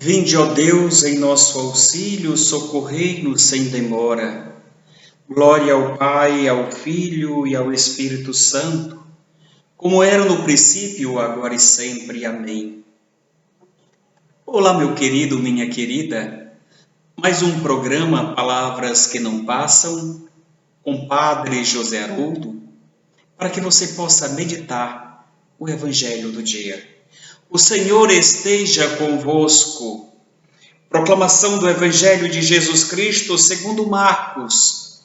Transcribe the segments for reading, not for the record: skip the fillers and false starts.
Vinde, ó Deus, em nosso auxílio, socorrei-nos sem demora. Glória ao Pai, ao Filho e ao Espírito Santo, como era no princípio, agora e sempre. Amém. Olá, meu querido, minha querida. Mais um programa Palavras que Não Passam, com Padre José Haroldo, para que você possa meditar o Evangelho do dia. O Senhor esteja convosco. Proclamação do Evangelho de Jesus Cristo segundo Marcos.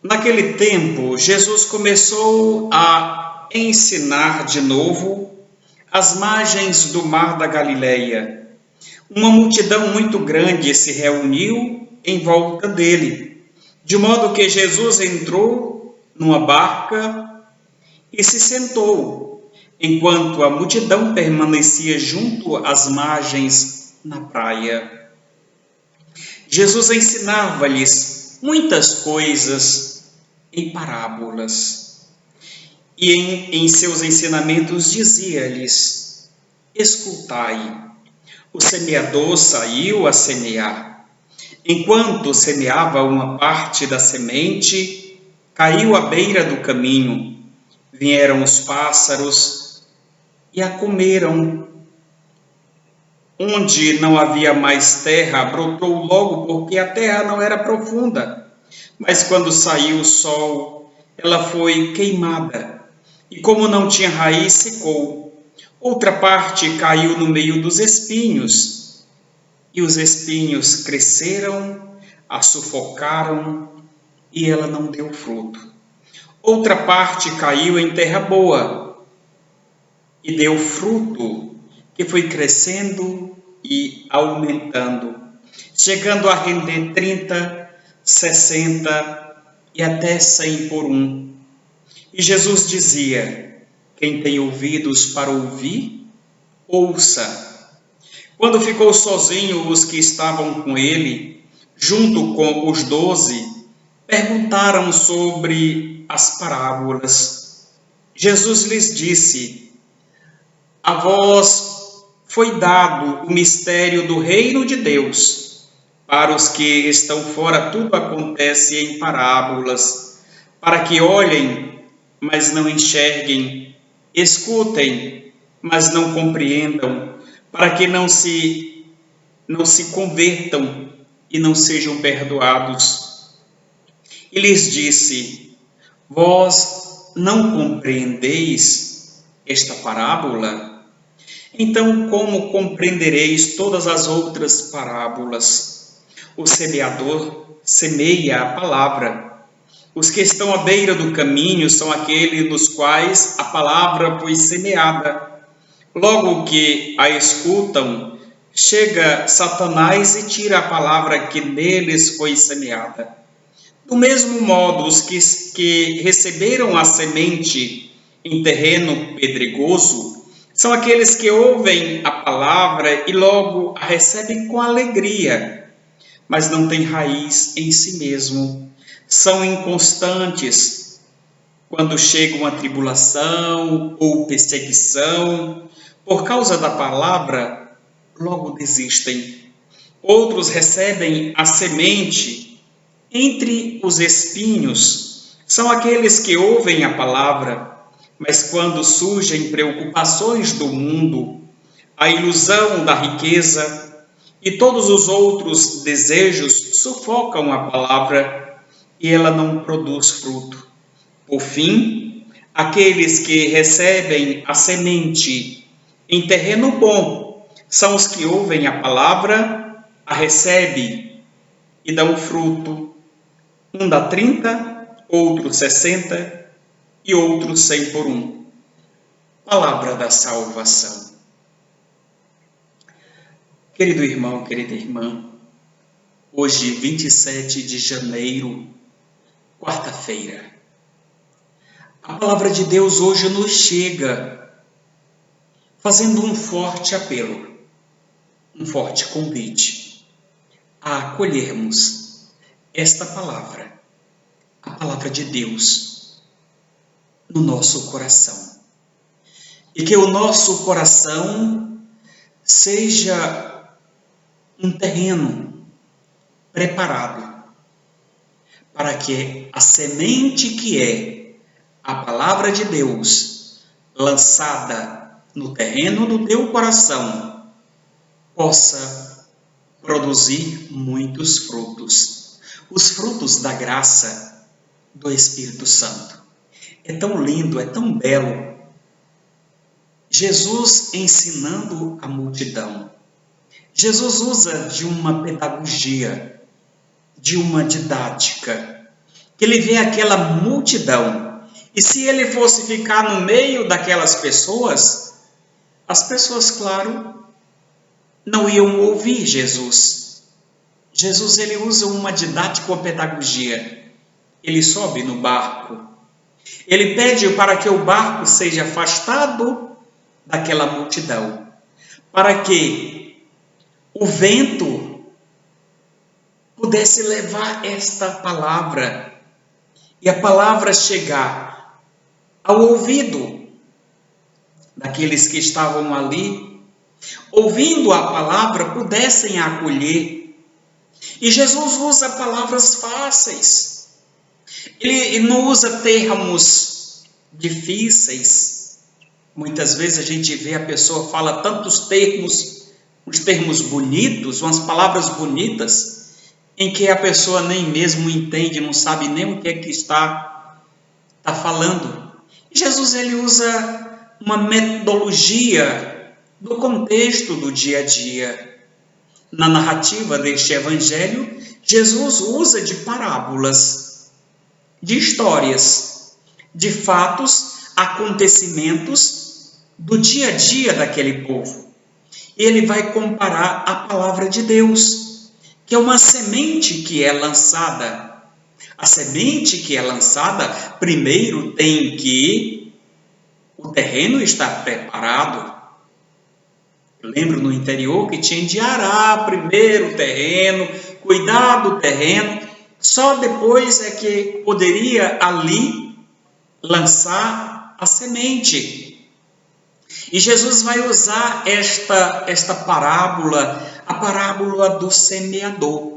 Naquele tempo, Jesus começou a ensinar de novo às margens do mar da Galileia. Uma multidão muito grande se reuniu em volta dele, de modo que Jesus entrou numa barca e se sentou, enquanto a multidão permanecia junto às margens na praia. Jesus ensinava-lhes muitas coisas em parábolas. E em seus ensinamentos dizia-lhes: escutai, o semeador saiu a semear. Enquanto semeava, uma parte da semente caiu à beira do caminho. Vieram os pássaros e a comeram. Onde não havia mais terra, brotou logo, porque a terra não era profunda. Mas quando saiu o sol, ela foi queimada, e como não tinha raiz, secou. Outra parte caiu no meio dos espinhos, e os espinhos cresceram, a sufocaram, e ela não deu fruto. Outra parte caiu em terra boa, e deu fruto, que foi crescendo e aumentando, chegando a render 30, 60 e até 100 por um. E Jesus dizia: quem tem ouvidos para ouvir, ouça. Quando ficou sozinho, os que estavam com ele, junto com os 12, perguntaram sobre as parábolas. Jesus lhes disse: a vós foi dado o mistério do reino de Deus. Para os que estão fora, tudo acontece em parábolas, para que olhem, mas não enxerguem, escutem, mas não compreendam, para que não se convertam e não sejam perdoados. E lhes disse: vós não compreendeis esta parábola? Então, como compreendereis todas as outras parábolas? O semeador semeia a palavra. Os que estão à beira do caminho são aqueles nos quais a palavra foi semeada. Logo que a escutam, chega Satanás e tira a palavra que neles foi semeada. Do mesmo modo, os que receberam a semente em terreno pedregoso são aqueles que ouvem a palavra e logo a recebem com alegria, mas não têm raiz em si mesmo. São inconstantes. Quando chega uma tribulação ou perseguição, por causa da palavra, logo desistem. Outros recebem a semente entre os espinhos. São aqueles que ouvem a palavra, mas quando surgem preocupações do mundo, a ilusão da riqueza e todos os outros desejos sufocam a palavra e ela não produz fruto. Por fim, aqueles que recebem a semente em terreno bom são os que ouvem a palavra, a recebem e dão fruto. Um dá 30, outro 60 e outro 100 por um. Palavra da salvação. Querido irmão, querida irmã, hoje, 27 de janeiro, quarta-feira, a palavra de Deus hoje nos chega fazendo um forte apelo, um forte convite a acolhermos esta palavra, a palavra de Deus, no nosso coração. e que o nosso coração seja um terreno preparado para que a semente que é a palavra de Deus lançada no terreno do teu coração possa produzir muitos frutos, os frutos da graça do Espírito Santo. É tão lindo, é tão belo. Jesus ensinando a multidão. Jesus usa de uma pedagogia, de uma didática, que ele vê aquela multidão. E se ele fosse ficar no meio daquelas pessoas, as pessoas, claro, não iam ouvir Jesus. Jesus, ele usa uma didática ou pedagogia. Ele sobe no barco. Ele pede para que o barco seja afastado daquela multidão, para que o vento pudesse levar esta palavra e a palavra chegar ao ouvido daqueles que estavam ali, ouvindo a palavra, pudessem acolher. E Jesus usa palavras fáceis. Ele não usa termos difíceis. Muitas vezes a gente vê a pessoa fala tantos termos, uns termos bonitos, umas palavras bonitas, em que a pessoa nem mesmo entende, não sabe nem o que é que está falando. E Jesus, ele usa uma metodologia do contexto do dia a dia. Na narrativa deste evangelho, Jesus usa de parábolas, de histórias, de fatos, acontecimentos do dia a dia daquele povo. Ele vai comparar a palavra de Deus, que é uma semente que é lançada. A semente que é lançada, primeiro tem que o terreno estar preparado. Eu lembro no interior que tinha de arar primeiro o terreno, cuidar do terreno, só depois é que poderia ali lançar a semente. E Jesus vai usar esta parábola, a parábola do semeador.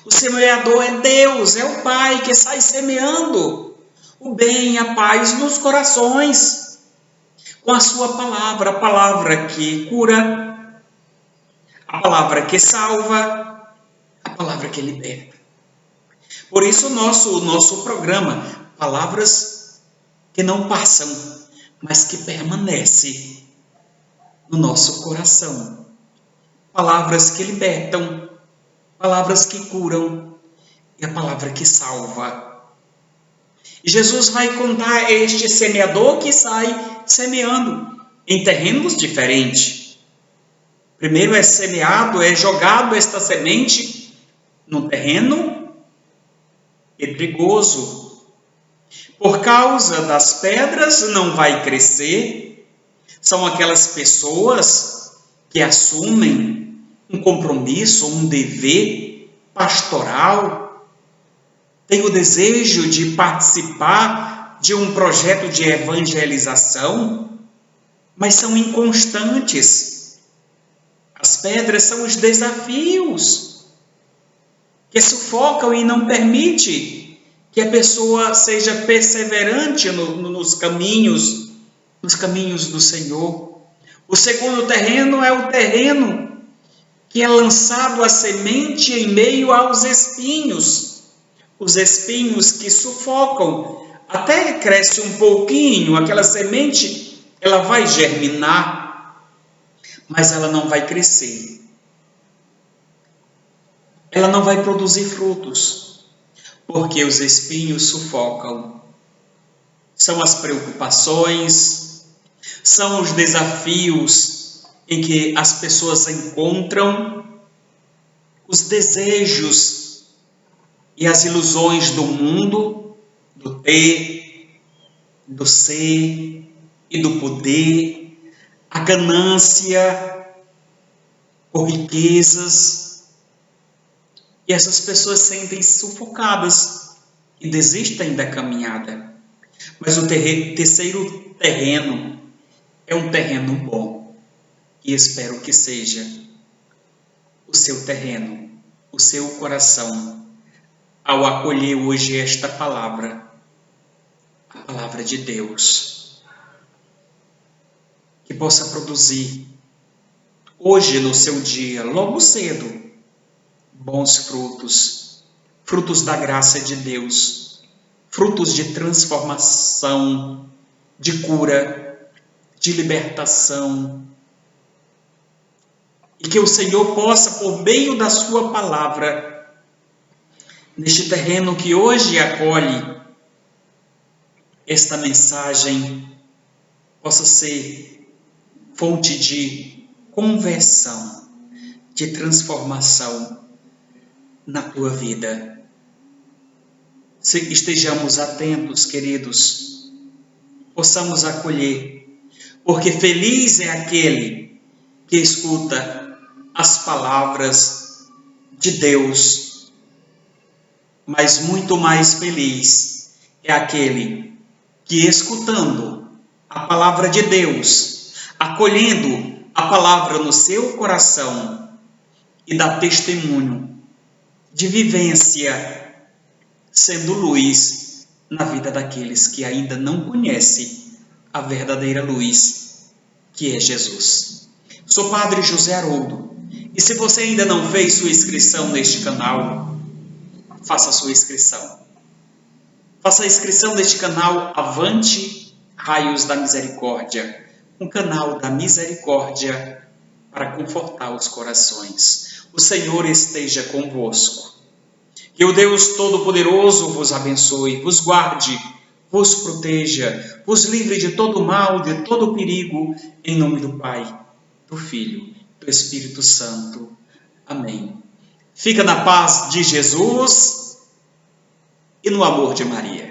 O semeador é Deus, é o Pai que sai semeando o bem e a paz nos corações, com a sua palavra, a palavra que cura, a palavra que salva, a palavra que liberta. Por isso o nosso programa, palavras que não passam, mas que permanecem no nosso coração. Palavras que libertam, palavras que curam e a palavra que salva. E Jesus vai contar este semeador que sai semeando em terrenos diferentes. Primeiro é semeado, é jogado esta semente no terreno pedregoso. Por causa das pedras não vai crescer. São aquelas pessoas que assumem um compromisso, um dever pastoral, têm o desejo de participar de um projeto de evangelização, mas são inconstantes. As pedras são os desafios que sufocam e não permitem que a pessoa seja perseverante nos caminhos do Senhor. O segundo terreno é o terreno que é lançado a semente em meio aos espinhos. Os espinhos que sufocam, até cresce um pouquinho, aquela semente, ela vai germinar, mas ela não vai crescer. Ela não vai produzir frutos, porque os espinhos sufocam. São as preocupações, são os desafios em que as pessoas encontram, os desejos e as ilusões do mundo, do ter, do ser e do poder, a ganância por riquezas. E essas pessoas sentem-se sufocadas e desistem da caminhada. Mas o terceiro terreno é um terreno bom e espero que seja o seu terreno, o seu coração, ao acolher hoje esta palavra, a palavra de Deus, que possa produzir hoje no seu dia, logo cedo, bons frutos, frutos da graça de Deus, frutos de transformação, de cura, de libertação. E que o Senhor possa, por meio da sua palavra, neste terreno que hoje acolhe esta mensagem, possa ser fonte de conversão, de transformação na tua vida. Estejamos atentos, queridos, possamos acolher, porque feliz é aquele que escuta as palavras de Deus, mas muito mais feliz é aquele que, escutando a palavra de Deus, acolhendo a palavra no seu coração e dá testemunho de vivência, sendo luz na vida daqueles que ainda não conhecem a verdadeira luz, que é Jesus. Sou Padre José Haroldo, e se você ainda não fez sua inscrição neste canal, faça sua inscrição. Faça a inscrição neste canal Avante Raios da Misericórdia, um canal da misericórdia para confortar os corações. O Senhor esteja convosco. Que o Deus Todo-Poderoso vos abençoe, vos guarde, vos proteja, vos livre de todo mal, de todo perigo, em nome do Pai, do Filho, do Espírito Santo. Amém. Fica na paz de Jesus e no amor de Maria.